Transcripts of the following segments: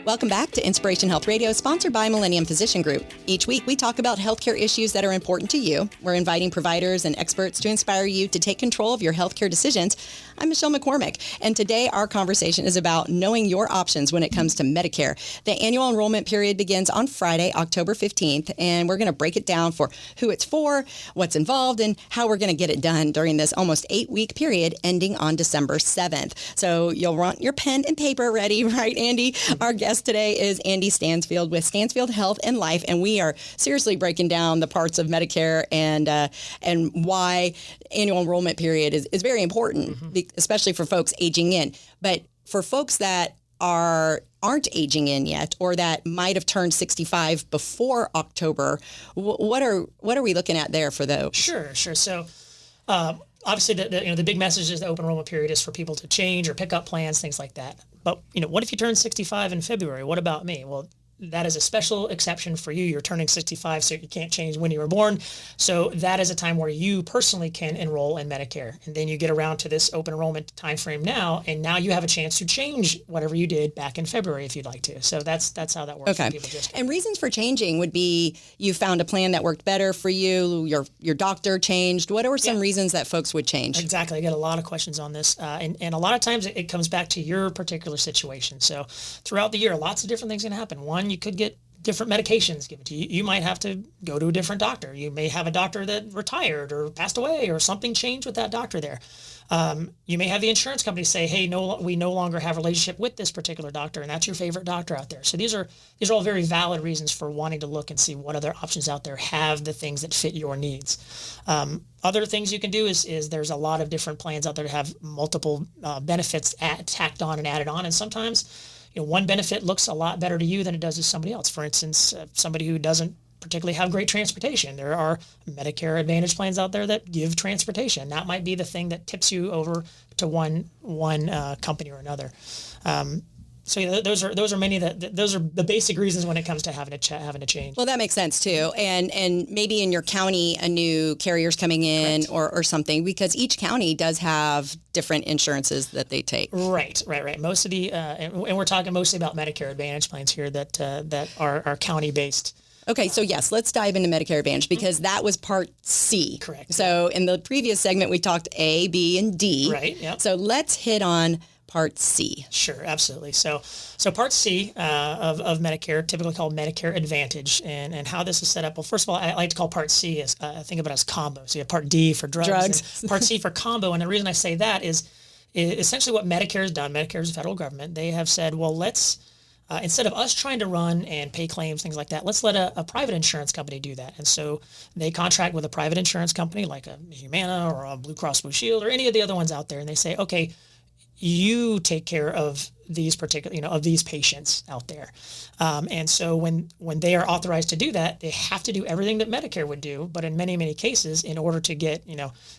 Welcome back to Inspiration Health Radio, sponsored by Millennium Physician Group. Each week, we talk about healthcare issues that are important to you. We're inviting providers and experts to inspire you to take control of your healthcare decisions. I'm Michelle McCormick, and today our conversation is about knowing your options when it comes to Medicare. The annual enrollment period begins on Friday, October 15th, and we're going to break it down for who it's for, what's involved, and how we're going to get it done during this almost 8-week period ending on December 7th. So you'll want your pen and paper ready, right, Andy? Our guest today is Andy Stansfield with Stansfield Health and Life, and we are seriously breaking down the parts of Medicare and why annual enrollment period is very important, especially for folks aging in. But for folks that aren't aging in yet, or that might have turned 65 before October, what are we looking at there for those? Sure. So obviously, the big message is the open enrollment period is for people to change or pick up plans, things like that. But what if you turn 65 in February? What about me? Well, that is a special exception for you. You're turning 65, so you can't change when you were born. So that is a time where you personally can enroll in Medicare. And then you get around to this open enrollment time frame now, and now you have a chance to change whatever you did back in February if you'd like to. So that's how that works. Okay. For people and reasons for changing would be you found a plan that worked better for you, your doctor changed. What are some reasons that folks would change? Exactly. I get a lot of questions on this. And a lot of times it comes back to your particular situation. So throughout the year, lots of different things can happen. One, you could get different medications given to you. You might have to go to a different doctor. You may have a doctor that retired or passed away, or something changed with that doctor there. You may have the insurance company say, hey, we no longer have a relationship with this particular doctor, and that's your favorite doctor out there. So these are all very valid reasons for wanting to look and see what other options out there have the things that fit your needs. Other things you can do is there's a lot of different plans out there that have multiple benefits tacked on and added on, and sometimes one benefit looks a lot better to you than it does to somebody else. For instance, somebody who doesn't particularly have great transportation. There are Medicare Advantage plans out there that give transportation. That might be the thing that tips you over to one company or another. So those are many those are the basic reasons when it comes to having to change. Well, that makes sense too, and maybe in your county a new carrier's coming in or something, because each county does have different insurances that they take. Right. Most of the and we're talking mostly about Medicare Advantage plans here that are county based. Okay, so yes, let's dive into Medicare Advantage, because that was part C. Correct. So in the previous segment we talked A, B, and D. Right. Yep. So let's hit on Part C. Sure, absolutely. So Part C of Medicare, typically called Medicare Advantage, and how this is set up. Well, first of all, I like to call Part C as think of it as combo. So you have Part D for drugs. And Part C for combo. And the reason I say that is essentially what Medicare has done. Medicare is the federal government. They have said, well, let's instead of us trying to run and pay claims, things like that, let's let a private insurance company do that. And so they contract with a private insurance company like a Humana or a Blue Cross Blue Shield or any of the other ones out there, and they say, okay, you take care of these particular, of these patients out there. And so when they are authorized to do that, they have to do everything that Medicare would do. But in many, many cases, in order to get,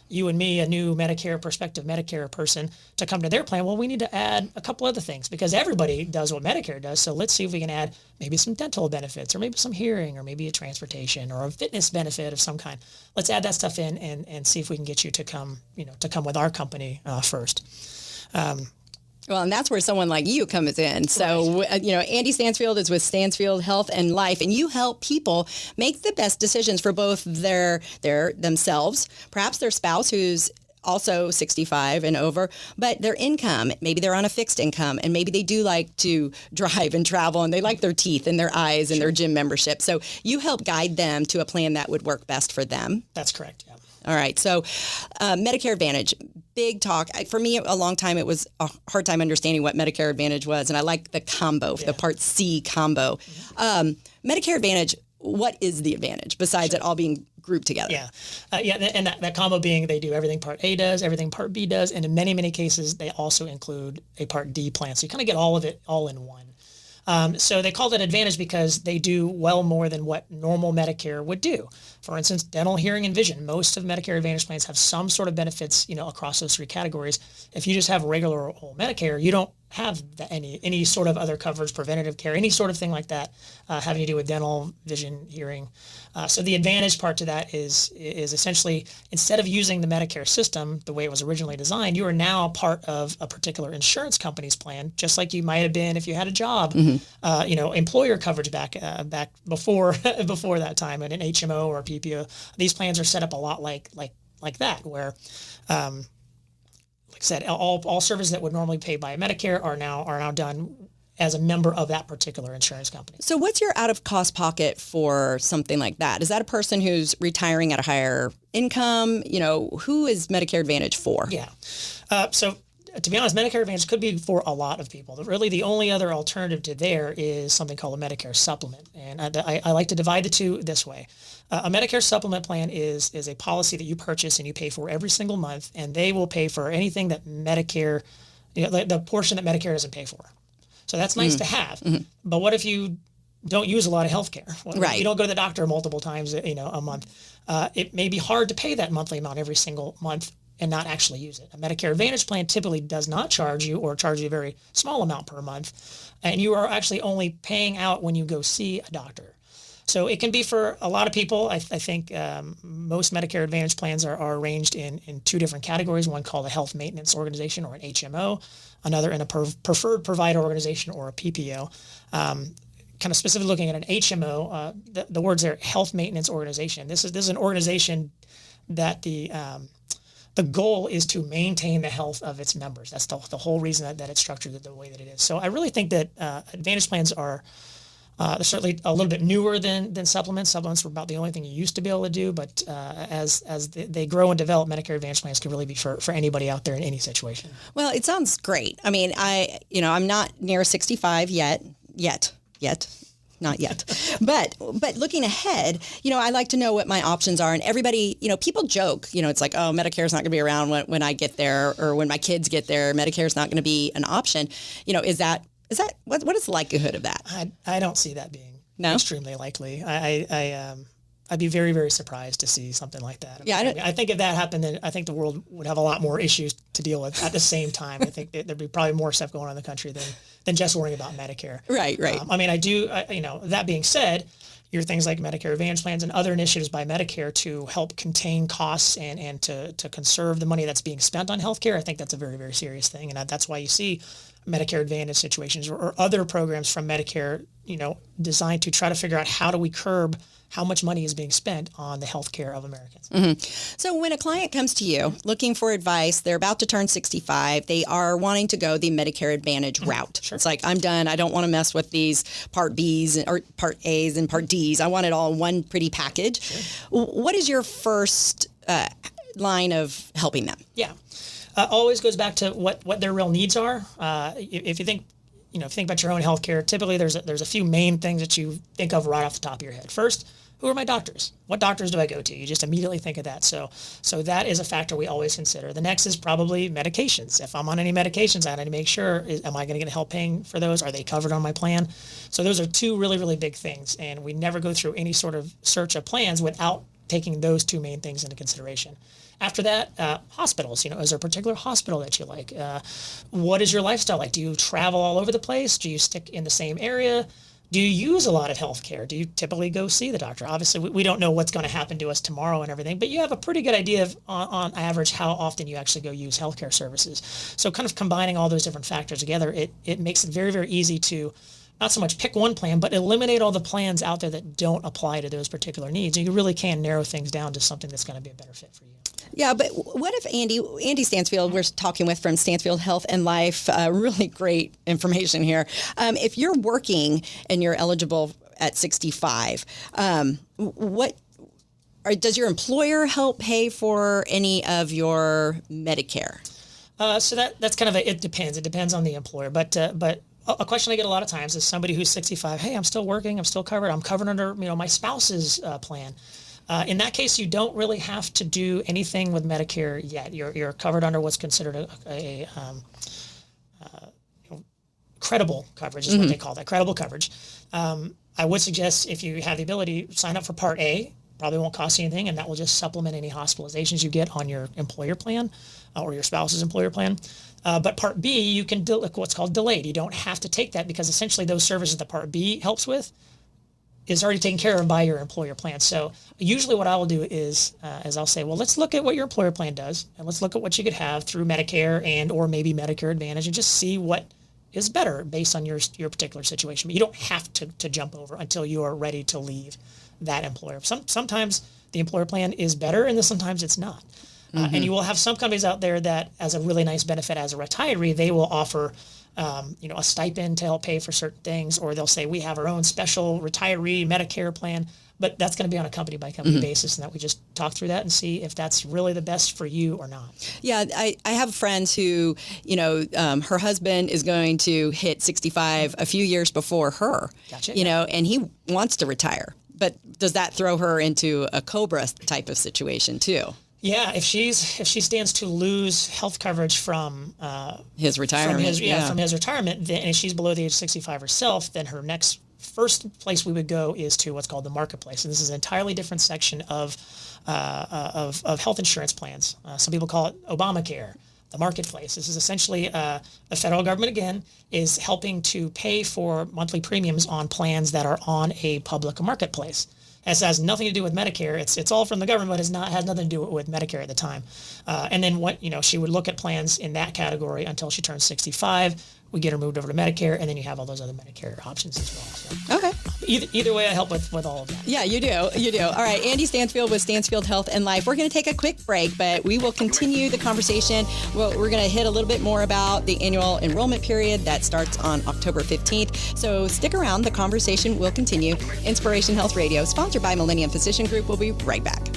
you and me, a new prospective Medicare person, to come to their plan, well, we need to add a couple other things, because everybody does what Medicare does. So let's see if we can add maybe some dental benefits, or maybe some hearing, or maybe a transportation, or a fitness benefit of some kind. Let's add that stuff in and see if we can get you to come with our company first. Well, and that's where someone like you comes in. So, Andy Stansfield is with Stansfield Health and Life, and you help people make the best decisions for both their themselves, perhaps their spouse who's also 65 and over, but their income, maybe they're on a fixed income, and maybe they do like to drive and travel, and they like their teeth and their eyes and their gym membership. So you help guide them to a plan that would work best for them. That's correct, yeah. All right. So Medicare Advantage, big talk. For me, a long time, it was a hard time understanding what Medicare Advantage was. And I like the combo, the Part C combo. Medicare Advantage, what is the advantage besides it all being grouped together? And that combo being they do everything Part A does, everything Part B does. And in many, many cases, they also include a Part D plan. So you kind of get all of it all in one. So they call it Advantage because they do well more than what normal Medicare would do. For instance, dental, hearing, and vision. Most of Medicare Advantage plans have some sort of benefits, across those three categories. If you just have regular old Medicare, you don't have any sort of other coverage, preventative care, any sort of thing like that, having to do with dental, vision, hearing. So the advantage part to that is essentially, instead of using the Medicare system the way it was originally designed, you are now part of a particular insurance company's plan, just like you might have been if you had a job. Employer coverage back before before that time, at an HMO or a PPO. These plans are set up a lot like that, where like I said, all services that would normally be paid by Medicare are now done as a member of that particular insurance company. So what's your out-of-cost pocket for something like that? Is that a person who's retiring at a higher income? Who is Medicare Advantage for? Yeah. So to be honest, Medicare Advantage could be for a lot of people. Really, the only other alternative to there is something called a Medicare supplement. And I like to divide the two this way. A Medicare supplement plan is a policy that you purchase and you pay for every single month, and they will pay for anything that Medicare, the portion that Medicare doesn't pay for. So that's nice to have. Mm-hmm. But what if you don't use a lot of health care? Right. You don't go to the doctor multiple times, a month. It may be hard to pay that monthly amount every single month and not actually use it. A Medicare Advantage plan typically does not charge you, or charge you a very small amount per month. And you are actually only paying out when you go see a doctor. So it can be for a lot of people. I think most Medicare Advantage plans are arranged in two different categories, one called a health maintenance organization, or an HMO, another in a preferred provider organization, or a PPO. Kind of specifically looking at an HMO, the words there, health maintenance organization. This is an organization that the goal is to maintain the health of its members. That's the whole reason that it's structured the way that it is. So I really think that Advantage plans are they're certainly a little bit newer than supplements. Supplements were about the only thing you used to be able to do, but as they grow and develop, Medicare Advantage plans can really be for anybody out there in any situation. Well, it sounds great. I mean, I'm not near 65 yet. Not yet. But looking ahead, I like to know what my options are. And everybody, people joke, it's like, oh, Medicare's not going to be around when I get there, or when my kids get there. Medicare's not going to be an option. Is that what is the likelihood of that? I don't see that being extremely likely. I'd be very, very surprised to see something like that. I think if that happened, then I think the world would have a lot more issues to deal with at the same time. I think there'd be probably more stuff going on in the country than just worrying about Medicare. Right. That being said, your things like Medicare Advantage plans and other initiatives by Medicare to help contain costs and to conserve the money that's being spent on healthcare, I think that's a very, very serious thing. And that's why you see Medicare Advantage situations or other programs from Medicare, designed to try to figure out how do we curb how much money is being spent on the health care of Americans. Mm-hmm. So when a client comes to you looking for advice, they're about to turn 65, they are wanting to go the Medicare Advantage route. Sure. It's like, I'm done. I don't want to mess with these Part Bs or Part As and Part Ds. I want it all in one pretty package. Sure. What is your first line of helping them? Yeah. Always goes back to what their real needs are. If you think, think about your own healthcare, typically there's a few main things that you think of right off the top of your head. First, who are my doctors? What doctors do I go to? You just immediately think of that. So that is a factor we always consider. The next is probably medications. If I'm on any medications, I need to make sure, am I going to get help paying for those? Are they covered on my plan? So those are two really, really big things. And we never go through any sort of search of plans without taking those two main things into consideration. After that, hospitals, is there a particular hospital that you like? What is your lifestyle like? Do you travel all over the place? Do you stick in the same area? Do you use a lot of health care? Do you typically go see the doctor? Obviously, we don't know what's going to happen to us tomorrow and everything, but you have a pretty good idea of, on average, how often you actually go use healthcare services. So kind of combining all those different factors together, it makes it very, very easy to not so much pick one plan, but eliminate all the plans out there that don't apply to those particular needs. And you really can narrow things down to something that's going to be a better fit for you. Yeah, but what if Andy Stansfield, we're talking with from Stansfield Health and Life, really great information here. If you're working and you're eligible at 65, does your employer help pay for any of your Medicare? So that's kind of it depends. It depends on the employer, but a question I get a lot of times is somebody who's 65, hey, I'm still working, I'm still covered, I'm covered under my spouse's plan. In that case, you don't really have to do anything with Medicare yet. You're covered under what's considered a credible coverage is what they call that, credible coverage. I would suggest if you have the ability, sign up for Part A. probably won't cost you anything, and that will just supplement any hospitalizations you get on your employer plan or your spouse's employer plan. But Part B, you can do what's called delayed. You don't have to take that because essentially those services that Part B helps with is already taken care of by your employer plan. So usually what I will do is I'll say, well, let's look at what your employer plan does, and let's look at what you could have through Medicare and or maybe Medicare Advantage, and just see what is better based on your particular situation. But you don't have to jump over until you are ready to leave that employer. Sometimes the employer plan is better, and then sometimes it's not. And you will have some companies out there that, as a really nice benefit as a retiree, they will offer a stipend to help pay for certain things, or they'll say we have our own special retiree Medicare plan. But that's going to be on a company by company basis, and that we just talk through that and see if that's really the best for you or not. Yeah, I have friends who, her husband is going to hit 65 a few years before her, Gotcha. And he wants to retire. But does that throw her into a COBRA type of situation too? Yeah, if she stands to lose health coverage from his retirement, from his retirement, then, and if she's below the age of 65 herself, then her first place we would go is to what's called the marketplace, and this is an entirely different section of health insurance plans. Some people call it Obamacare. The marketplace. This is essentially the federal government, again, is helping to pay for monthly premiums on plans that are on a public marketplace. This has nothing to do with Medicare. It's all from the government, but has nothing to do with Medicare at the time. And then she would look at plans in that category until she turns 65. We get her moved over to Medicare, and then you have all those other Medicare options as well. So, okay. Either way, I help with all of that. Yeah, you do. All right, Andy Stansfield with Stansfield Health and Life. We're going to take a quick break, but we will continue the conversation. We're going to hit a little bit more about the annual enrollment period that starts on October 15th. So stick around. The conversation will continue. Inspiration Health Radio, sponsored by Millennium Physician Group. We'll be right back.